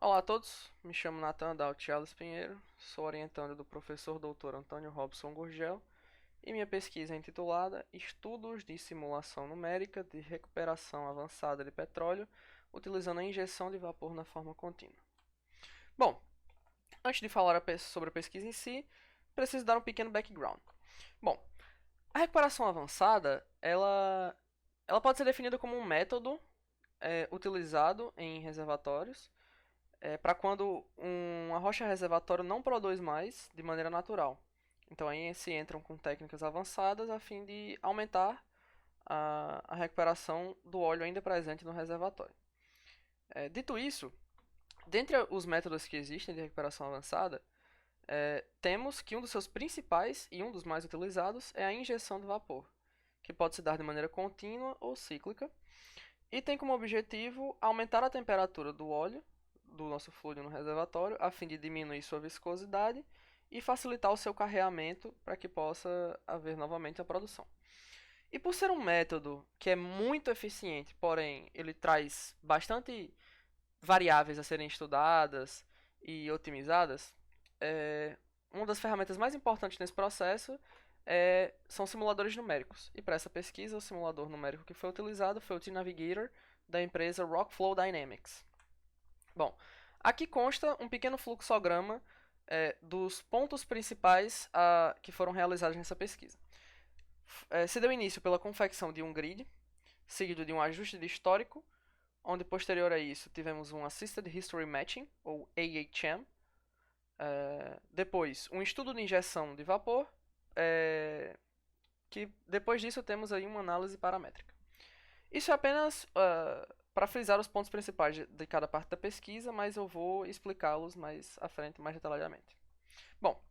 Olá a todos, me chamo Nathan Adalto Charles Pinheiro, sou orientando do professor Dr. Antônio Robson Gurgel e minha pesquisa é intitulada Estudos de Simulação Numérica de Recuperação Avançada de Petróleo utilizando a injeção de vapor na forma contínua. Bom, antes de falar sobre a pesquisa em si, preciso dar um pequeno background. Bom, a recuperação avançada, ela pode ser definida como um método utilizado em reservatórios para quando uma rocha reservatório não produz mais de maneira natural. Então aí se entram com técnicas avançadas a fim de aumentar a recuperação do óleo ainda presente no reservatório. Dito isso, dentre os métodos que existem de recuperação avançada, temos que um dos seus principais e um dos mais utilizados é a injeção de vapor, que pode se dar de maneira contínua ou cíclica, e tem como objetivo aumentar a temperatura do óleo do nosso fluido no reservatório, a fim de diminuir sua viscosidade e facilitar o seu carreamento para que possa haver novamente a produção. E por ser um método que é muito eficiente, porém ele traz bastante variáveis a serem estudadas e otimizadas, uma das ferramentas mais importantes nesse processo são simuladores numéricos. E para essa pesquisa, o simulador numérico que foi utilizado foi o T-Navigator da empresa Rockflow Dynamics. Bom, aqui consta um pequeno fluxograma dos pontos principais que foram realizados nessa pesquisa. Se deu início pela confecção de um grid, seguido de um ajuste de histórico, onde posterior a isso tivemos um Assisted History Matching, ou AHM. Depois, um estudo de injeção de vapor, que depois disso temos aí uma análise paramétrica. Isso é apenas para frisar os pontos principais de cada parte da pesquisa, mas eu vou explicá-los mais à frente, mais detalhadamente. Bom,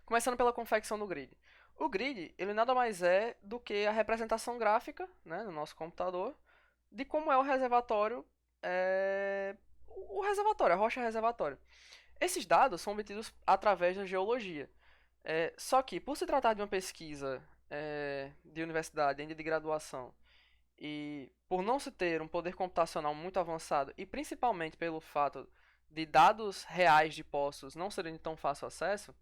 começando pela confecção do grid. O grid, ele nada mais é do que a representação gráfica, né, no nosso computador, de como é o reservatório, a rocha reservatório. Esses dados são obtidos através da geologia. Só que, por se tratar de uma pesquisa de universidade, ainda de graduação, e por não se ter um poder computacional muito avançado, e principalmente pelo fato de dados reais de poços não serem de tão fácil acesso,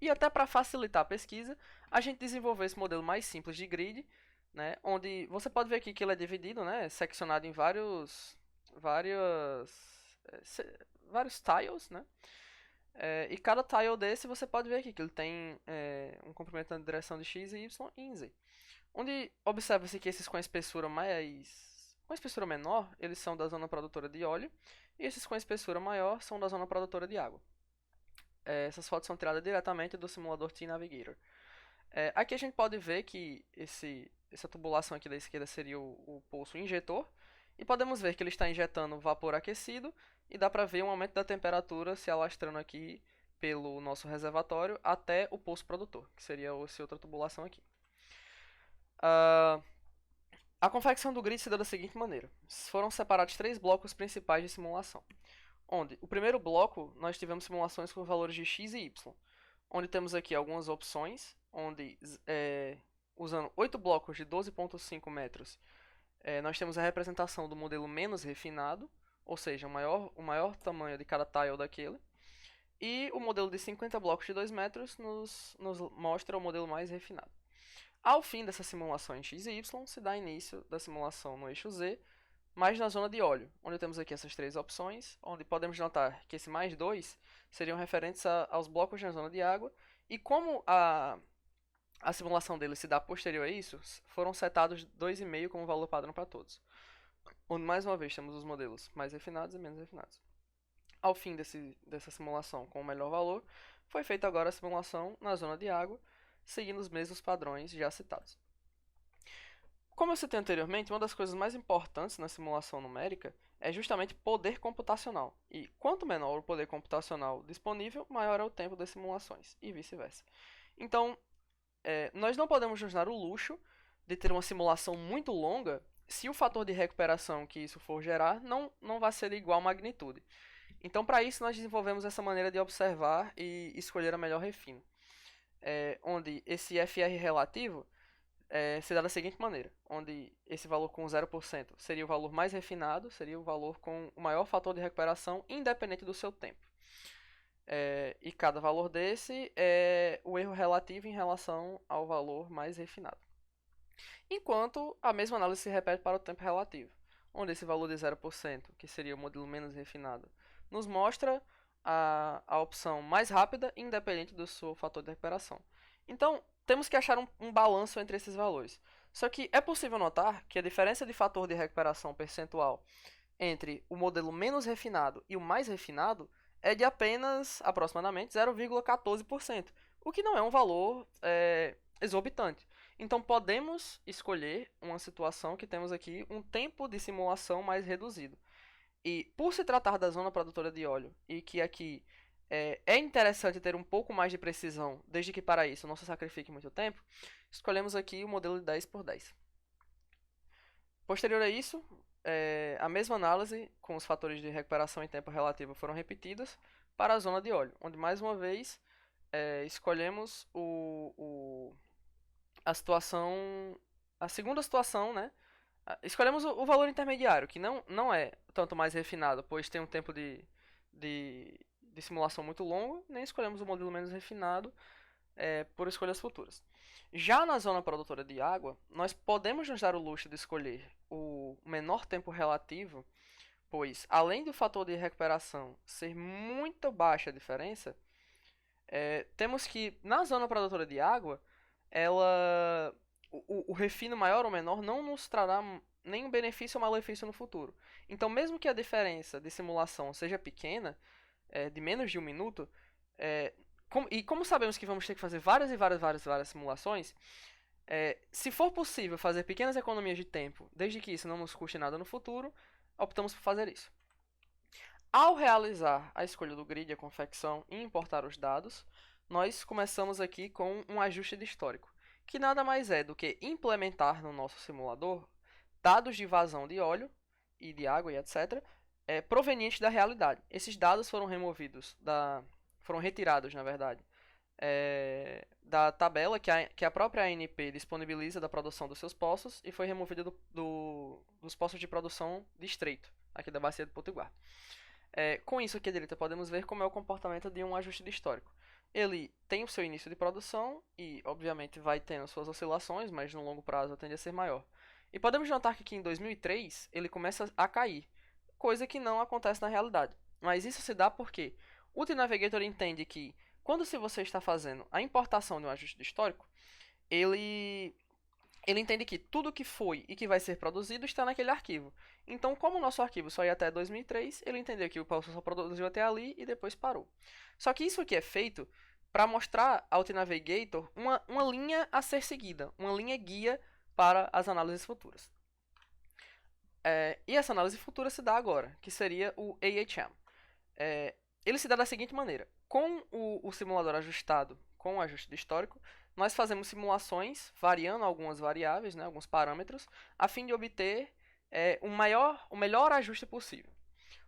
e até para facilitar a pesquisa, a gente desenvolveu esse modelo mais simples de grid, né, onde você pode ver aqui que ele é dividido, né, seccionado em vários tiles, né, e cada tile desse você pode ver aqui que ele tem um comprimento na direção de x, y e em z. Onde observa-se que esses com a espessura menor, eles são da zona produtora de óleo, e esses com a espessura maior são da zona produtora de água. Essas fotos são tiradas diretamente do simulador T-Navigator. Aqui a gente pode ver que essa tubulação aqui da esquerda seria o poço injetor, e podemos ver que ele está injetando vapor aquecido, e dá para ver um aumento da temperatura se alastrando aqui pelo nosso reservatório até o poço produtor, que seria essa outra tubulação aqui. A confecção do grid se deu da seguinte maneira. Foram separados 3 blocos principais de simulação. Onde, o primeiro bloco, nós tivemos simulações com valores de x e y. Onde temos aqui algumas opções, onde, usando 8 blocos de 12,5 metros, nós temos a representação do modelo menos refinado, ou seja, o maior tamanho de cada tile daquele. E o modelo de 50 blocos de 2 metros nos mostra o modelo mais refinado. Ao fim dessa simulação em x e y, se dá início da simulação no eixo z, mas na zona de óleo, onde temos aqui essas 3 opções, onde podemos notar que esse mais 2 seriam referentes aos blocos na zona de água, e como a simulação dele se dá posterior a isso, foram setados 2,5 como valor padrão para todos. Onde mais uma vez temos os modelos mais refinados e menos refinados. Ao fim dessa simulação com o melhor valor, foi feita agora a simulação na zona de água, seguindo os mesmos padrões já citados. Como eu citei anteriormente, uma das coisas mais importantes na simulação numérica é justamente poder computacional. E quanto menor o poder computacional disponível, maior é o tempo das simulações, e vice-versa. Então, nós não podemos nos dar o luxo de ter uma simulação muito longa se o fator de recuperação que isso for gerar não vai ser de igual magnitude. Então, para isso, nós desenvolvemos essa maneira de observar e escolher a melhor refino. Onde esse FR relativo se dá da seguinte maneira, onde esse valor com 0% seria o valor mais refinado, seria o valor com o maior fator de recuperação, independente do seu tempo. E cada valor desse é o erro relativo em relação ao valor mais refinado. Enquanto a mesma análise se repete para o tempo relativo, onde esse valor de 0%, que seria o modelo menos refinado, nos mostra a opção mais rápida, independente do seu fator de recuperação. Então, temos que achar um balanço entre esses valores. Só que é possível notar que a diferença de fator de recuperação percentual entre o modelo menos refinado e o mais refinado é de apenas aproximadamente 0,14%, o que não é um valor exorbitante. Então podemos escolher uma situação que temos aqui um tempo de simulação mais reduzido. E por se tratar da zona produtora de óleo, e que aqui é interessante ter um pouco mais de precisão, desde que para isso não se sacrifique muito tempo, escolhemos aqui o modelo de 10×10. Posterior a isso, a mesma análise com os fatores de recuperação em tempo relativo foram repetidas para a zona de óleo, onde mais uma vez escolhemos a segunda situação, né? Escolhemos o valor intermediário, que não é tanto mais refinado, pois tem um tempo de simulação muito longo, nem escolhemos o modelo menos refinado por escolhas futuras. Já na zona produtora de água, nós podemos nos dar o luxo de escolher o menor tempo relativo, pois além do fator de recuperação ser muito baixa a diferença, temos que na zona produtora de água, o refino maior ou menor não nos trará nenhum benefício ou malefício no futuro. Então, mesmo que a diferença de simulação seja pequena, de menos de 1 minuto, como sabemos que vamos ter que fazer várias simulações, se for possível fazer pequenas economias de tempo, desde que isso não nos custe nada no futuro, optamos por fazer isso. Ao realizar a escolha do grid, a confecção e importar os dados, nós começamos aqui com um ajuste de histórico, que nada mais é do que implementar no nosso simulador dados de vazão de óleo e de água e etc., provenientes da realidade. Esses dados foram retirados, na verdade, da tabela que a própria ANP disponibiliza da produção dos seus poços e foi removida dos poços de produção de Estreito, aqui da Bacia do Potiguar. Com isso aqui à direita podemos ver como é o comportamento de um ajuste de histórico. Ele tem o seu início de produção e, obviamente, vai tendo suas oscilações, mas no longo prazo tende a ser maior. E podemos notar que aqui em 2003 ele começa a cair, coisa que não acontece na realidade. Mas isso se dá porque o T-Navigator entende que, quando você está fazendo a importação de um ajuste de histórico, ele entende que tudo que foi e que vai ser produzido está naquele arquivo. Então, como o nosso arquivo só ia até 2003, ele entendeu que o Pulse só produziu até ali e depois parou. Só que isso aqui é feito para mostrar ao T-Navigator uma linha a ser seguida, uma linha guia para as análises futuras. E essa análise futura se dá agora, que seria o AHM. Ele se dá da seguinte maneira: com o simulador ajustado com o ajuste de histórico, nós fazemos simulações variando algumas variáveis, né, alguns parâmetros, a fim de obter o melhor ajuste possível.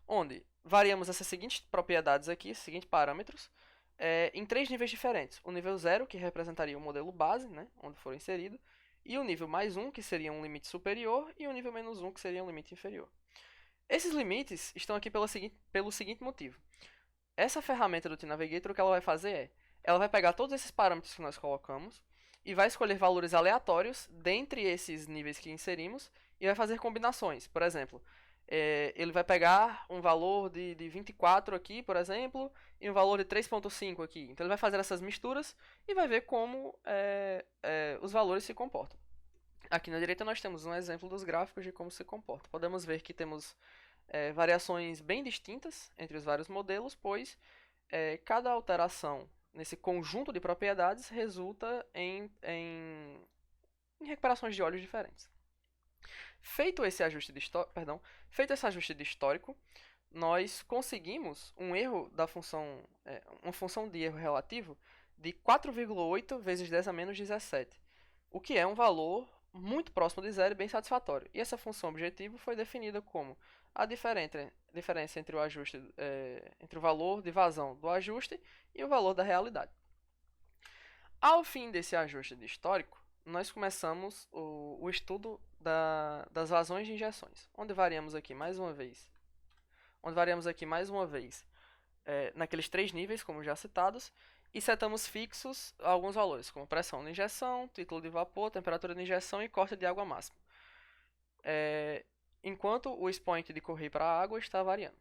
Onde variamos essas seguintes propriedades aqui, esses seguintes parâmetros, em 3 níveis diferentes. O nível 0, que representaria o modelo base, né, onde for inserido, e o nível mais 1, que seria um limite superior, e o nível menos 1, que seria um limite inferior. Esses limites estão aqui pelo seguinte motivo. Essa ferramenta do T-Navigator, o que ela vai fazer ela vai pegar todos esses parâmetros que nós colocamos e vai escolher valores aleatórios dentre esses níveis que inserimos e vai fazer combinações. Por exemplo, ele vai pegar um valor de 24 aqui, por exemplo, e um valor de 3.5 aqui. Então ele vai fazer essas misturas e vai ver como os valores se comportam. Aqui na direita nós temos um exemplo dos gráficos de como se comporta. Podemos ver que temos variações bem distintas entre os vários modelos, pois cada alteração nesse conjunto de propriedades resulta em recuperações de óleos diferentes. Feito esse ajuste de histórico, nós conseguimos um erro da função, uma função de erro relativo de 4,8 vezes 10 a menos 17, o que é um valor muito próximo de zero e bem satisfatório. E essa função objetivo foi definida como a diferença entre entre o valor de vazão do ajuste e o valor da realidade. Ao fim desse ajuste de histórico, nós começamos o estudo das vazões de injeções, onde variamos aqui mais uma vez naqueles três níveis, como já citados, e setamos fixos alguns valores, como pressão de injeção, título de vapor, temperatura de injeção e corte de água máxima, enquanto o expoente de correio para a água está variando.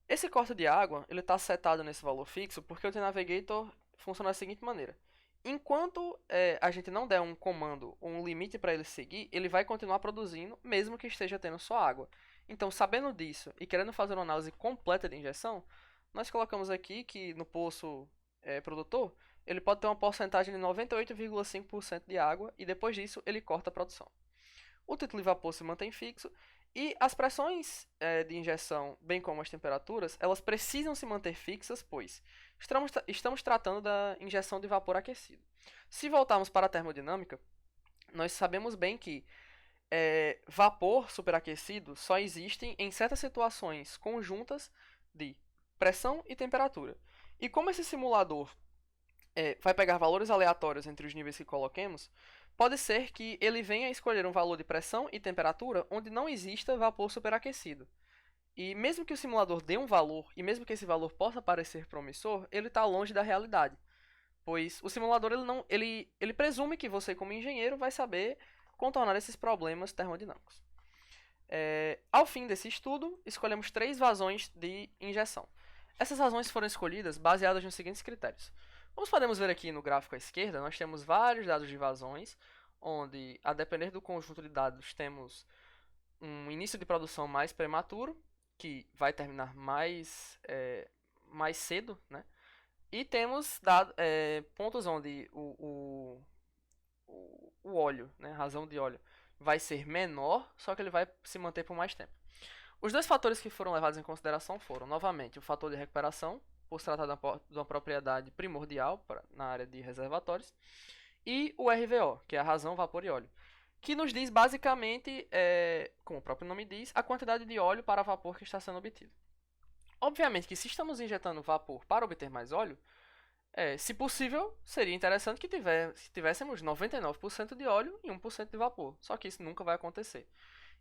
Esse corte de água ele está setado nesse valor fixo porque o T-Navigator funciona da seguinte maneira. Enquanto a gente não der um comando ou um limite para ele seguir, ele vai continuar produzindo, mesmo que esteja tendo só água. Então, sabendo disso e querendo fazer uma análise completa de injeção, nós colocamos aqui que no poço produtor, ele pode ter uma porcentagem de 98,5% de água e depois disso ele corta a produção. O título de vapor se mantém fixo e as pressões de injeção, bem como as temperaturas, elas precisam se manter fixas, pois estamos tratando da injeção de vapor aquecido. Se voltarmos para a termodinâmica, nós sabemos bem que vapor superaquecido só existem em certas situações conjuntas de pressão e temperatura. E como esse simulador vai pegar valores aleatórios entre os níveis que coloquemos, pode ser que ele venha escolher um valor de pressão e temperatura onde não exista vapor superaquecido. E mesmo que o simulador dê um valor, e mesmo que esse valor possa parecer promissor, ele está longe da realidade. Pois o simulador ele presume que você, como engenheiro, vai saber contornar esses problemas termodinâmicos. Ao fim desse estudo, escolhemos 3 vazões de injeção. Essas vazões foram escolhidas baseadas nos seguintes critérios. Como podemos ver aqui no gráfico à esquerda, nós temos vários dados de vazões, onde, a depender do conjunto de dados, temos um início de produção mais prematuro, que vai terminar mais cedo, né? E temos pontos onde o óleo, né, a razão de óleo, vai ser menor, só que ele vai se manter por mais tempo. Os dois fatores que foram levados em consideração foram, novamente, o fator de recuperação, por se tratar de uma propriedade primordial na área de reservatórios, e o RVO, que é a razão, vapor e óleo, que nos diz basicamente, como o próprio nome diz, a quantidade de óleo para vapor que está sendo obtido. Obviamente que se estamos injetando vapor para obter mais óleo, se possível, seria interessante que tivéssemos 99% de óleo e 1% de vapor, só que isso nunca vai acontecer.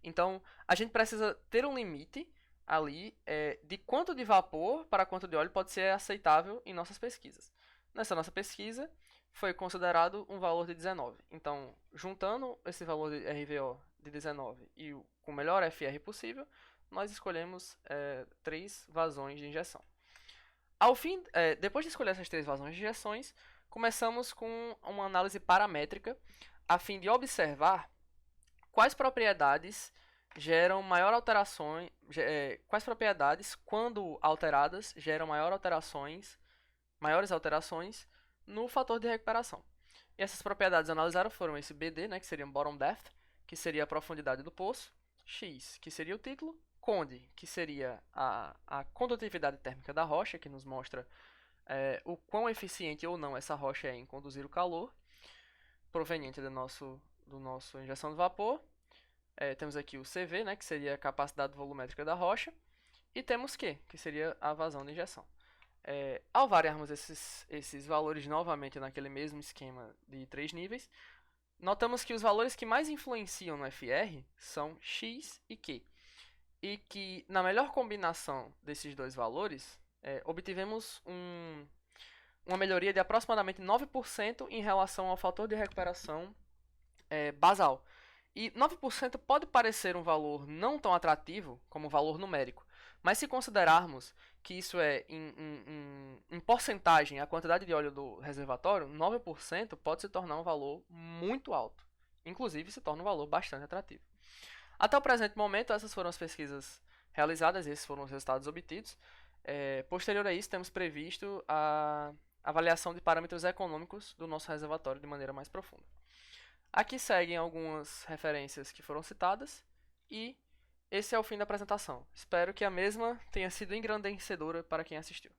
Então, a gente precisa ter um limite ali de quanto de vapor para quanto de óleo pode ser aceitável em nossas pesquisas. Nessa nossa pesquisa, foi considerado um valor de 19. Então, juntando esse valor de RVO de 19 e com o melhor FR possível, nós escolhemos 3 vazões de injeção. Depois de escolher essas 3 vazões de injeções, começamos com uma análise paramétrica a fim de observar quais propriedades geram maior alterações, quais propriedades, quando alteradas, geram maiores alterações no fator de recuperação. E essas propriedades analisadas foram esse BD, né, que seria um bottom depth, que seria a profundidade do poço, X, que seria o título, Conde, que seria a condutividade térmica da rocha, que nos mostra o quão eficiente ou não essa rocha é em conduzir o calor proveniente do nosso injeção de vapor. Temos aqui o CV, né, que seria a capacidade volumétrica da rocha, e temos Q, que seria a vazão de injeção. Ao variarmos esses valores novamente naquele mesmo esquema de 3 níveis, notamos que os valores que mais influenciam no FR são X e Q. E que na melhor combinação desses dois valores, obtivemos uma melhoria de aproximadamente 9% em relação ao fator de recuperação basal. E 9% pode parecer um valor não tão atrativo como valor numérico, mas se considerarmos que isso é em porcentagem a quantidade de óleo do reservatório, 9% pode se tornar um valor muito alto. Inclusive se torna um valor bastante atrativo. Até o presente momento, essas foram as pesquisas realizadas, esses foram os resultados obtidos. Posterior a isso, temos previsto a avaliação de parâmetros econômicos do nosso reservatório de maneira mais profunda. Aqui seguem algumas referências que foram citadas e esse é o fim da apresentação. Espero que a mesma tenha sido engrandecedora para quem assistiu.